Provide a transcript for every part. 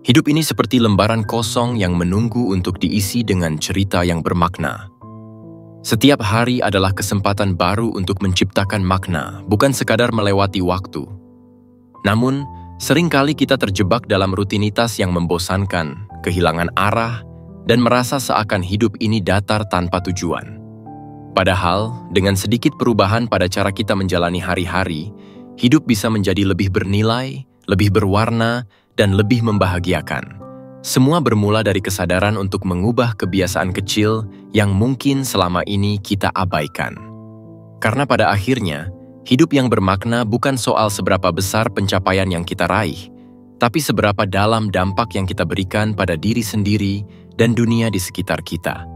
Hidup ini seperti lembaran kosong yang menunggu untuk diisi dengan cerita yang bermakna. Setiap hari adalah kesempatan baru untuk menciptakan makna, bukan sekadar melewati waktu. Namun, seringkali kita terjebak dalam rutinitas yang membosankan, kehilangan arah, dan merasa seakan hidup ini datar tanpa tujuan. Padahal, dengan sedikit perubahan pada cara kita menjalani hari-hari, hidup bisa menjadi lebih bernilai, lebih berwarna, dan lebih membahagiakan. Semua bermula dari kesadaran untuk mengubah kebiasaan kecil yang mungkin selama ini kita abaikan. Karena pada akhirnya, hidup yang bermakna bukan soal seberapa besar pencapaian yang kita raih, tapi seberapa dalam dampak yang kita berikan pada diri sendiri dan dunia di sekitar kita.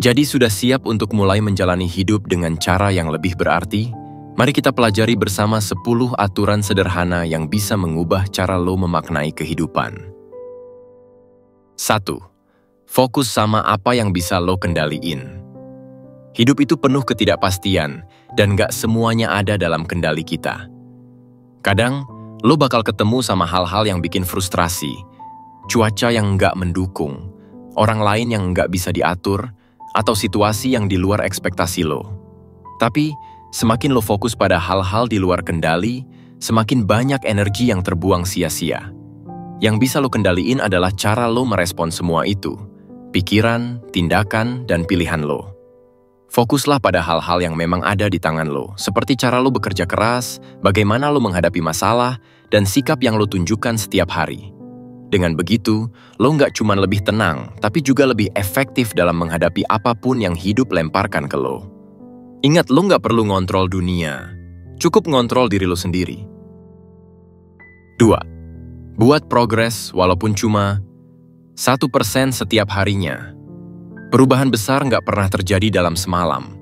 Jadi sudah siap untuk mulai menjalani hidup dengan cara yang lebih berarti? Mari kita pelajari bersama 10 aturan sederhana yang bisa mengubah cara lo memaknai kehidupan. 1. Fokus sama apa yang bisa lo kendaliin. Hidup itu penuh ketidakpastian, dan gak semuanya ada dalam kendali kita. Kadang, lo bakal ketemu sama hal-hal yang bikin frustrasi, cuaca yang gak mendukung, orang lain yang gak bisa diatur, atau situasi yang di luar ekspektasi lo. Tapi, semakin lo fokus pada hal-hal di luar kendali, semakin banyak energi yang terbuang sia-sia. Yang bisa lo kendaliin adalah cara lo merespon semua itu, pikiran, tindakan, dan pilihan lo. Fokuslah pada hal-hal yang memang ada di tangan lo, seperti cara lo bekerja keras, bagaimana lo menghadapi masalah, dan sikap yang lo tunjukkan setiap hari. Dengan begitu, lo nggak cuma lebih tenang, tapi juga lebih efektif dalam menghadapi apapun yang hidup lemparkan ke lo. Ingat, lo nggak perlu ngontrol dunia. Cukup ngontrol diri lo sendiri. 2. Buat progres walaupun cuma 1% setiap harinya. Perubahan besar nggak pernah terjadi dalam semalam.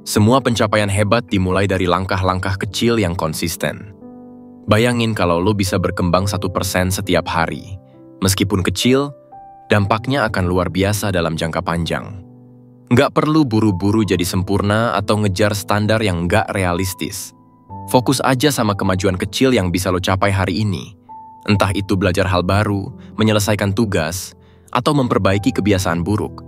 Semua pencapaian hebat dimulai dari langkah-langkah kecil yang konsisten. Bayangin kalau lo bisa berkembang 1% setiap hari. Meskipun kecil, dampaknya akan luar biasa dalam jangka panjang. Nggak perlu buru-buru jadi sempurna atau ngejar standar yang nggak realistis. Fokus aja sama kemajuan kecil yang bisa lo capai hari ini. Entah itu belajar hal baru, menyelesaikan tugas, atau memperbaiki kebiasaan buruk.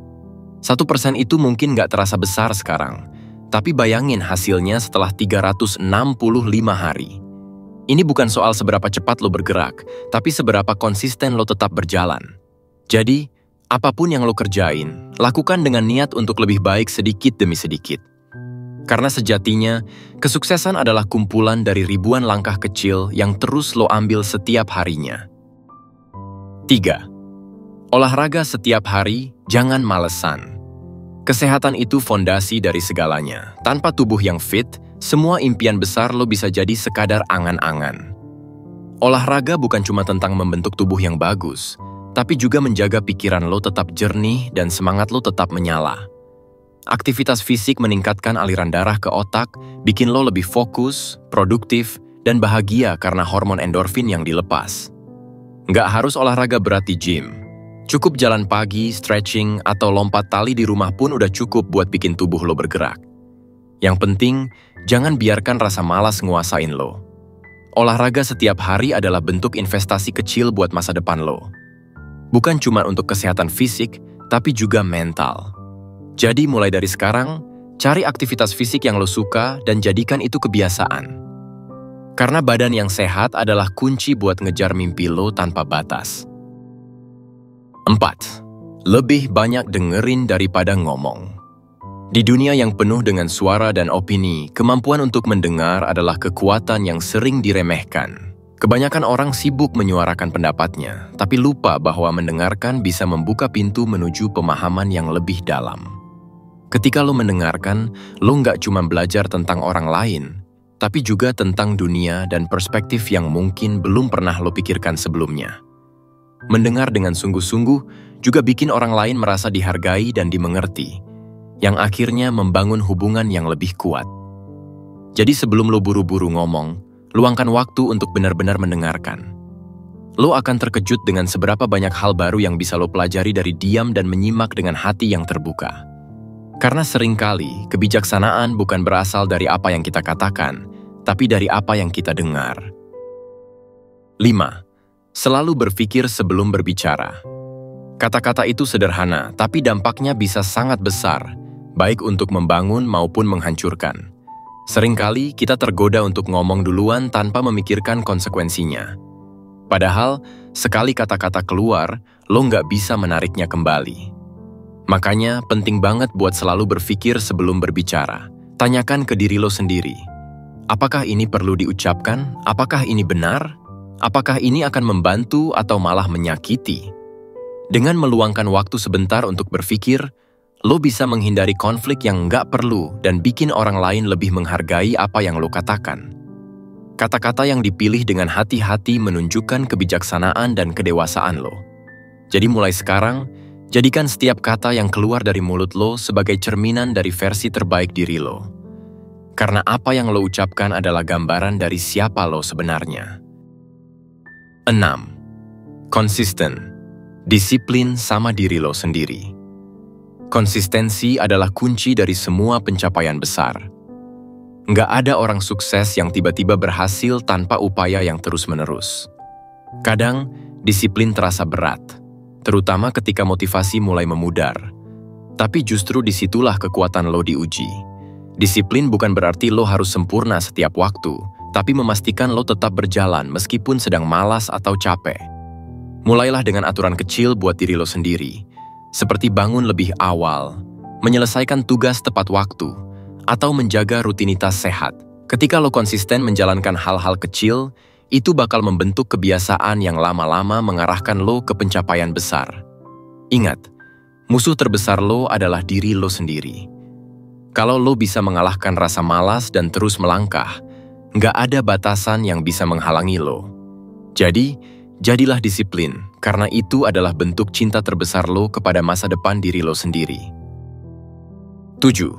1% itu mungkin nggak terasa besar sekarang, tapi bayangin hasilnya setelah 365 hari. Ini bukan soal seberapa cepat lo bergerak, tapi seberapa konsisten lo tetap berjalan. Jadi, apapun yang lo kerjain, lakukan dengan niat untuk lebih baik sedikit demi sedikit. Karena sejatinya, kesuksesan adalah kumpulan dari ribuan langkah kecil yang terus lo ambil setiap harinya. 3. Olahraga setiap hari, jangan malesan. Kesehatan itu fondasi dari segalanya. Tanpa tubuh yang fit, semua impian besar lo bisa jadi sekadar angan-angan. Olahraga bukan cuma tentang membentuk tubuh yang bagus, tapi juga menjaga pikiran lo tetap jernih dan semangat lo tetap menyala. Aktivitas fisik meningkatkan aliran darah ke otak, bikin lo lebih fokus, produktif, dan bahagia karena hormon endorfin yang dilepas. Nggak harus olahraga berat di gym. Cukup jalan pagi, stretching, atau lompat tali di rumah pun udah cukup buat bikin tubuh lo bergerak. Yang penting, jangan biarkan rasa malas nguasain lo. Olahraga setiap hari adalah bentuk investasi kecil buat masa depan lo. Bukan cuma untuk kesehatan fisik, tapi juga mental. Jadi mulai dari sekarang, cari aktivitas fisik yang lo suka dan jadikan itu kebiasaan. Karena badan yang sehat adalah kunci buat ngejar mimpi lo tanpa batas. 4. Lebih banyak dengerin daripada ngomong. Di dunia yang penuh dengan suara dan opini, kemampuan untuk mendengar adalah kekuatan yang sering diremehkan. Kebanyakan orang sibuk menyuarakan pendapatnya, tapi lupa bahwa mendengarkan bisa membuka pintu menuju pemahaman yang lebih dalam. Ketika lo mendengarkan, lo nggak cuma belajar tentang orang lain, tapi juga tentang dunia dan perspektif yang mungkin belum pernah lo pikirkan sebelumnya. Mendengar dengan sungguh-sungguh juga bikin orang lain merasa dihargai dan dimengerti, yang akhirnya membangun hubungan yang lebih kuat. Jadi sebelum lo buru-buru ngomong, luangkan waktu untuk benar-benar mendengarkan. Lo akan terkejut dengan seberapa banyak hal baru yang bisa lo pelajari dari diam dan menyimak dengan hati yang terbuka. Karena seringkali, kebijaksanaan bukan berasal dari apa yang kita katakan, tapi dari apa yang kita dengar. 5. Selalu berpikir sebelum berbicara. Kata-kata itu sederhana, tapi dampaknya bisa sangat besar, baik untuk membangun maupun menghancurkan. Seringkali kita tergoda untuk ngomong duluan tanpa memikirkan konsekuensinya. Padahal, sekali kata-kata keluar, lo nggak bisa menariknya kembali. Makanya, penting banget buat selalu berpikir sebelum berbicara. Tanyakan ke diri lo sendiri, apakah ini perlu diucapkan? Apakah ini benar? Apakah ini akan membantu atau malah menyakiti? Dengan meluangkan waktu sebentar untuk berpikir, lo bisa menghindari konflik yang nggak perlu dan bikin orang lain lebih menghargai apa yang lo katakan. Kata-kata yang dipilih dengan hati-hati menunjukkan kebijaksanaan dan kedewasaan lo. Jadi mulai sekarang, jadikan setiap kata yang keluar dari mulut lo sebagai cerminan dari versi terbaik diri lo. Karena apa yang lo ucapkan adalah gambaran dari siapa lo sebenarnya. 6. Konsisten. Disiplin sama diri lo sendiri. Konsistensi adalah kunci dari semua pencapaian besar. Nggak ada orang sukses yang tiba-tiba berhasil tanpa upaya yang terus-menerus. Kadang, disiplin terasa berat, terutama ketika motivasi mulai memudar. Tapi justru disitulah kekuatan lo diuji. Disiplin bukan berarti lo harus sempurna setiap waktu, tapi memastikan lo tetap berjalan meskipun sedang malas atau capek. Mulailah dengan aturan kecil buat diri lo sendiri, seperti bangun lebih awal, menyelesaikan tugas tepat waktu, atau menjaga rutinitas sehat. Ketika lo konsisten menjalankan hal-hal kecil, itu bakal membentuk kebiasaan yang lama-lama mengarahkan lo ke pencapaian besar. Ingat, musuh terbesar lo adalah diri lo sendiri. Kalau lo bisa mengalahkan rasa malas dan terus melangkah, nggak ada batasan yang bisa menghalangi lo. Jadi, jadilah disiplin, karena itu adalah bentuk cinta terbesar lo kepada masa depan diri lo sendiri. 7.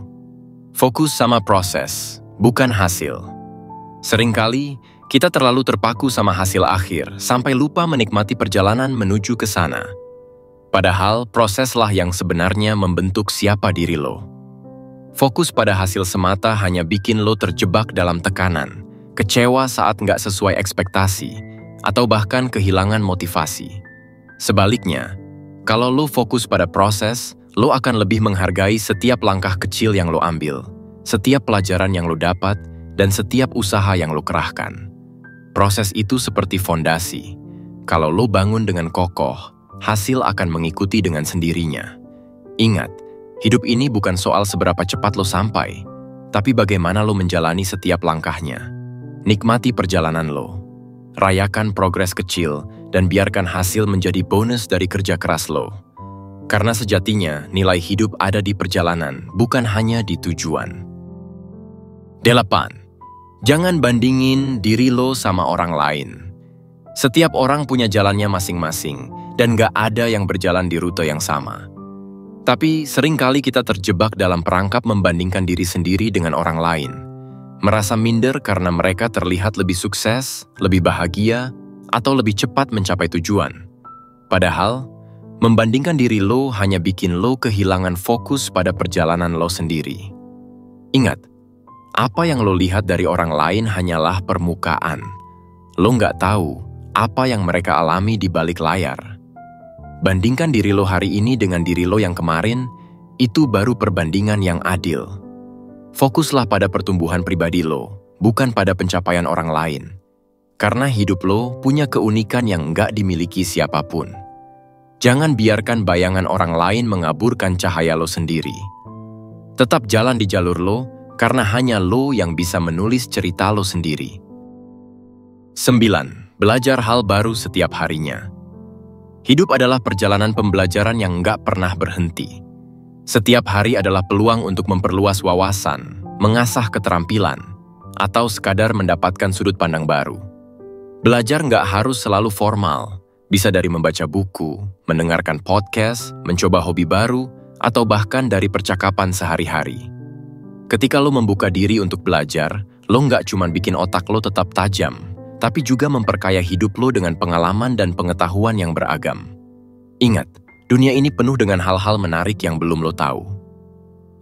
Fokus sama proses, bukan hasil. Seringkali, kita terlalu terpaku sama hasil akhir, sampai lupa menikmati perjalanan menuju ke sana. Padahal, proseslah yang sebenarnya membentuk siapa diri lo. Fokus pada hasil semata hanya bikin lo terjebak dalam tekanan, kecewa saat nggak sesuai ekspektasi, atau bahkan kehilangan motivasi. Sebaliknya, kalau lo fokus pada proses, lo akan lebih menghargai setiap langkah kecil yang lo ambil, setiap pelajaran yang lo dapat, dan setiap usaha yang lo kerahkan. Proses itu seperti fondasi. Kalau lo bangun dengan kokoh, hasil akan mengikuti dengan sendirinya. Ingat, hidup ini bukan soal seberapa cepat lo sampai, tapi bagaimana lo menjalani setiap langkahnya. Nikmati perjalanan lo. Rayakan progres kecil dan biarkan hasil menjadi bonus dari kerja keras lo. Karena sejatinya nilai hidup ada di perjalanan, bukan hanya di tujuan. 8. Jangan bandingin diri lo sama orang lain. Setiap orang punya jalannya masing-masing, dan gak ada yang berjalan di rute yang sama. Tapi seringkali kita terjebak dalam perangkap membandingkan diri sendiri dengan orang lain. Merasa minder karena mereka terlihat lebih sukses, lebih bahagia, atau lebih cepat mencapai tujuan. Padahal, membandingkan diri lo hanya bikin lo kehilangan fokus pada perjalanan lo sendiri. Ingat, apa yang lo lihat dari orang lain hanyalah permukaan. Lo nggak tahu apa yang mereka alami di balik layar. Bandingkan diri lo hari ini dengan diri lo yang kemarin, itu baru perbandingan yang adil. Fokuslah pada pertumbuhan pribadi lo, bukan pada pencapaian orang lain. Karena hidup lo punya keunikan yang nggak dimiliki siapapun. Jangan biarkan bayangan orang lain mengaburkan cahaya lo sendiri. Tetap jalan di jalur lo, karena hanya lo yang bisa menulis cerita lo sendiri. 9. Belajar hal baru setiap harinya. Hidup adalah perjalanan pembelajaran yang nggak pernah berhenti. Setiap hari adalah peluang untuk memperluas wawasan, mengasah keterampilan, atau sekadar mendapatkan sudut pandang baru. Belajar nggak harus selalu formal, bisa dari membaca buku, mendengarkan podcast, mencoba hobi baru, atau bahkan dari percakapan sehari-hari. Ketika lo membuka diri untuk belajar, lo nggak cuma bikin otak lo tetap tajam, tapi juga memperkaya hidup lo dengan pengalaman dan pengetahuan yang beragam. Ingat, dunia ini penuh dengan hal-hal menarik yang belum lo tahu.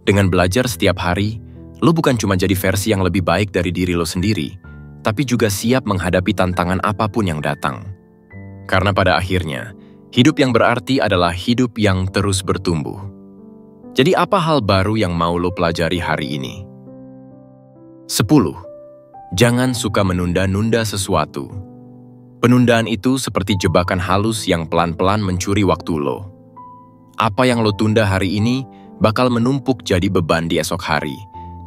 Dengan belajar setiap hari, lo bukan cuma jadi versi yang lebih baik dari diri lo sendiri, tapi juga siap menghadapi tantangan apapun yang datang. Karena pada akhirnya, hidup yang berarti adalah hidup yang terus bertumbuh. Jadi apa hal baru yang mau lo pelajari hari ini? 10. Jangan suka menunda-nunda sesuatu. Penundaan itu seperti jebakan halus yang pelan-pelan mencuri waktu lo. Apa yang lo tunda hari ini bakal menumpuk jadi beban di esok hari,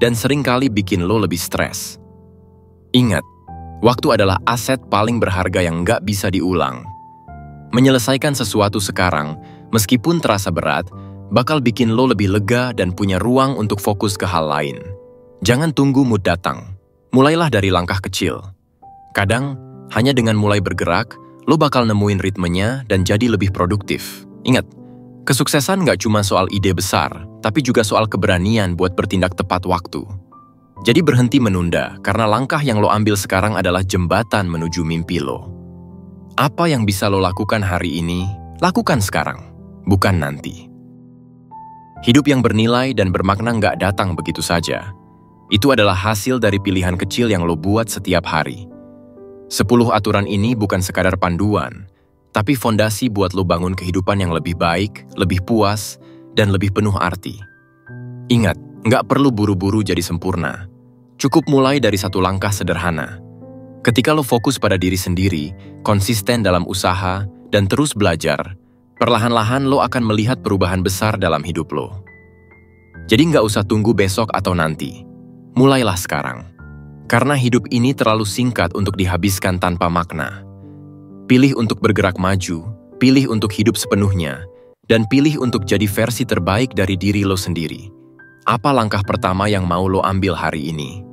dan seringkali bikin lo lebih stres. Ingat, waktu adalah aset paling berharga yang nggak bisa diulang. Menyelesaikan sesuatu sekarang, meskipun terasa berat, bakal bikin lo lebih lega dan punya ruang untuk fokus ke hal lain. Jangan tunggu mood datang. Mulailah dari langkah kecil. Kadang, hanya dengan mulai bergerak, lo bakal nemuin ritmenya dan jadi lebih produktif. Ingat, kesuksesan nggak cuma soal ide besar, tapi juga soal keberanian buat bertindak tepat waktu. Jadi berhenti menunda, karena langkah yang lo ambil sekarang adalah jembatan menuju mimpi lo. Apa yang bisa lo lakukan hari ini, lakukan sekarang, bukan nanti. Hidup yang bernilai dan bermakna nggak datang begitu saja. Itu adalah hasil dari pilihan kecil yang lo buat setiap hari. 10 aturan ini bukan sekadar panduan, tapi fondasi buat lo bangun kehidupan yang lebih baik, lebih puas, dan lebih penuh arti. Ingat, nggak perlu buru-buru jadi sempurna. Cukup mulai dari satu langkah sederhana. Ketika lo fokus pada diri sendiri, konsisten dalam usaha, dan terus belajar, perlahan-lahan lo akan melihat perubahan besar dalam hidup lo. Jadi nggak usah tunggu besok atau nanti. Mulailah sekarang. Karena hidup ini terlalu singkat untuk dihabiskan tanpa makna. Pilih untuk bergerak maju, pilih untuk hidup sepenuhnya, dan pilih untuk jadi versi terbaik dari diri lo sendiri. Apa langkah pertama yang mau lo ambil hari ini?